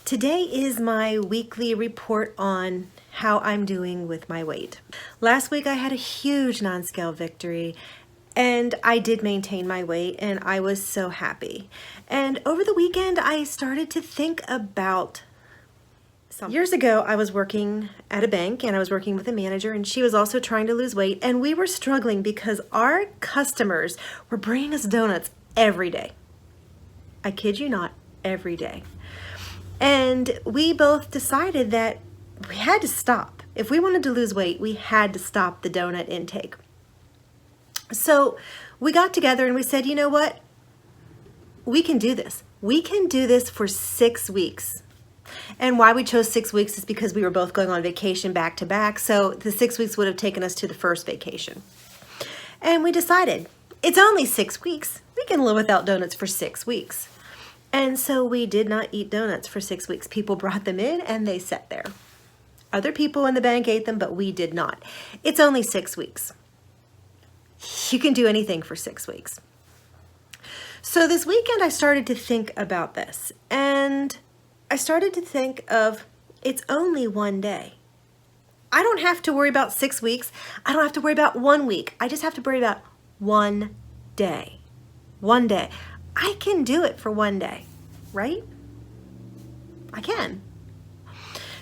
Today is my weekly report on how I'm doing with my weight. Last week I had a huge non-scale victory and I did maintain my weight and I was so happy. And over the weekend I started to think about something. Years ago I was working at a bank and I was working with a manager and she was also trying to lose weight, and we were struggling because our customers were bringing us donuts every day. I kid you not, every day. And we both decided that we had to stop. If we wanted to lose weight, we had to stop the donut intake. So we got together and we said, you know what? We can do this. We can do this for 6 weeks. And why we chose 6 weeks is because we were both going on vacation back to back. So the 6 weeks would have taken us to the first vacation. And we decided it's only 6 weeks. We can live without donuts for 6 weeks. And so we did not eat donuts for 6 weeks. People brought them in and they sat there. Other people in the bank ate them, but we did not. It's only 6 weeks. You can do anything for 6 weeks. So this weekend I started to think about this, and I started to think of it's only one day. I don't have to worry about 6 weeks. I don't have to worry about 1 week. I just have to worry about one day. One day. I can do it for one day, right? I can.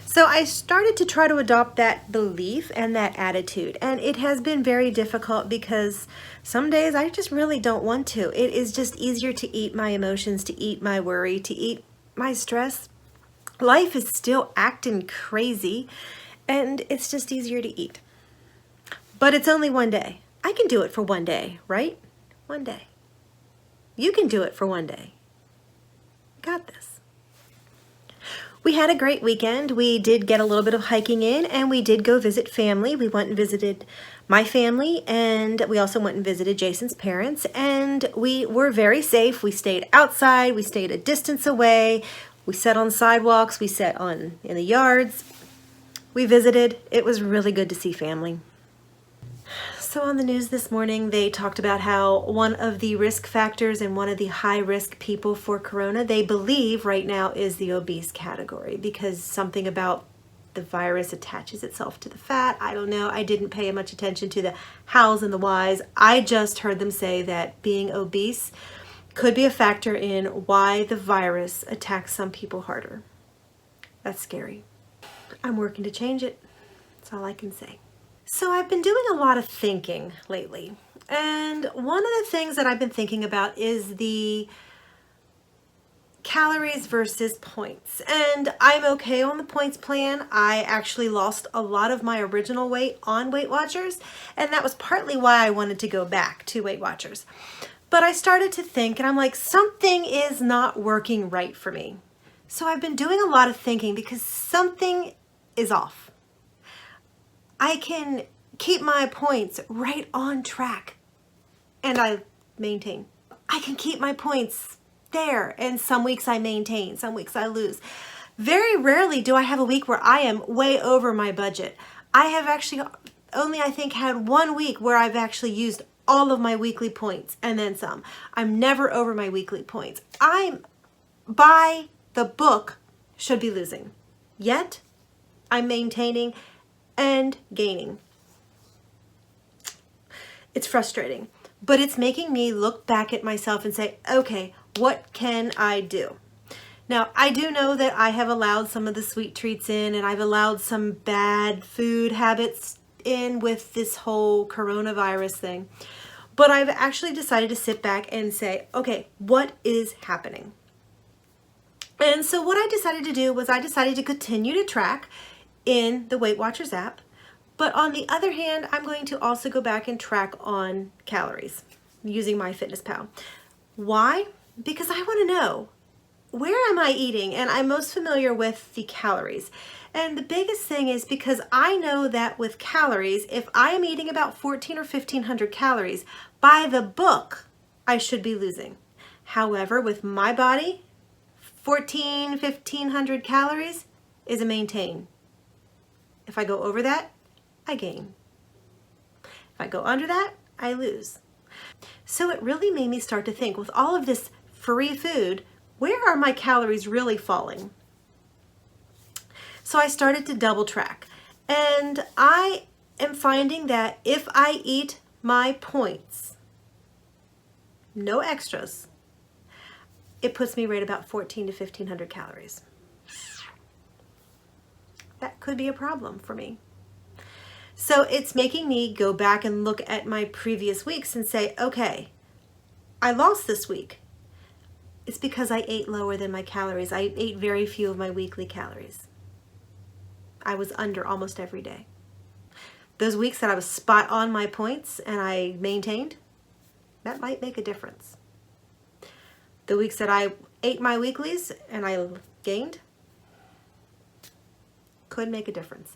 So I started to try to adopt that belief and that attitude, and it has been very difficult because some days I just really don't want to. It is just easier to eat my emotions, to eat my worry, to eat my stress. Life is still acting crazy, and it's just easier to eat. But it's only one day. I can do it for one day, right? One day. You can do it for one day. Got this. We had a great weekend. We did get a little bit of hiking in, and we did go visit family. We went and visited my family, and we also went and visited Jason's parents, and we were very safe. We stayed outside. We stayed a distance away. We sat on sidewalks. We sat in the yards. We visited. It was really good to see family. So on the news this morning, they talked about how one of the risk factors and one of the high-risk people for corona, they believe right now, is the obese category because something about the virus attaches itself to the fat. I don't know. I didn't pay much attention to the hows and the whys. I just heard them say that being obese could be a factor in why the virus attacks some people harder. That's scary. I'm working to change it. That's all I can say. So I've been doing a lot of thinking lately, and one of the things that I've been thinking about is the calories versus points. And I'm okay on the points plan. I actually lost a lot of my original weight on Weight Watchers, and that was partly why I wanted to go back to Weight Watchers. But I started to think, and I'm like, something is not working right for me. So I've been doing a lot of thinking because something is off. I can keep my points right on track and I maintain. I can keep my points there, and some weeks I maintain, some weeks I lose. Very rarely do I have a week where I am way over my budget. I have actually only, I think, had 1 week where I've actually used all of my weekly points and then some. I'm never over my weekly points. I'm, by the book, should be losing. Yet, I'm maintaining and gaining. It's frustrating, but it's making me look back at myself and say, okay, what can I do? Now, I do know that I have allowed some of the sweet treats in, and I've allowed some bad food habits in with this whole coronavirus thing, but I've actually decided to sit back and say, okay, what is happening? And so what I decided to do was I decided to continue to track in the Weight Watchers app, but on the other hand, I'm going to also go back and track on calories using MyFitnessPal. Why? Because I want to know, where am I eating? And I'm most familiar with the calories. And the biggest thing is because I know that with calories, if I am eating about 14 or 1500 calories, by the book, I should be losing. However, with my body, 1500 calories is a maintain. If I go over that, I gain. If I go under that, I lose. So it really made me start to think, with all of this free food, where are my calories really falling? So I started to double track. And I am finding that if I eat my points, no extras, it puts me right about 14 to 1500 calories. That could be a problem for me. So it's making me go back and look at my previous weeks and say, okay, I lost this week. It's because I ate lower than my calories. I ate very few of my weekly calories. I was under almost every day. Those weeks that I was spot on my points and I maintained, that might make a difference. The weeks that I ate my weeklies and I gained, could make a difference.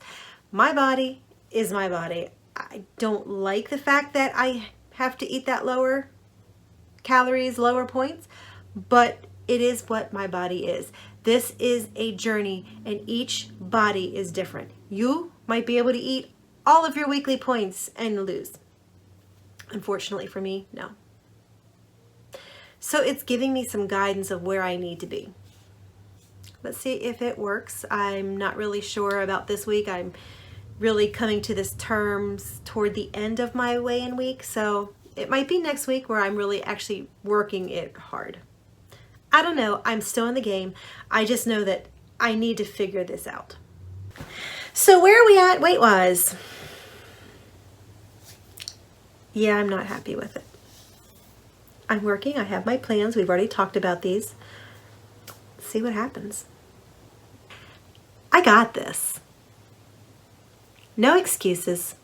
My body is my body. I don't like the fact that I have to eat that lower calories, lower points, but it is what my body is. This is a journey and each body is different. You might be able to eat all of your weekly points and lose. Unfortunately for me, no. So it's giving me some guidance of where I need to be. Let's see if it works. I'm not really sure about this week. I'm really coming to this terms toward the end of my weigh-in week, so it might be next week where I'm really actually working it hard. I don't know. I'm still in the game. I just know that I need to figure this out. So where are we at weight-wise? Yeah, I'm not happy with it. I'm working. I have my plans. We've already talked about these. Let's see what happens. I got this. No excuses.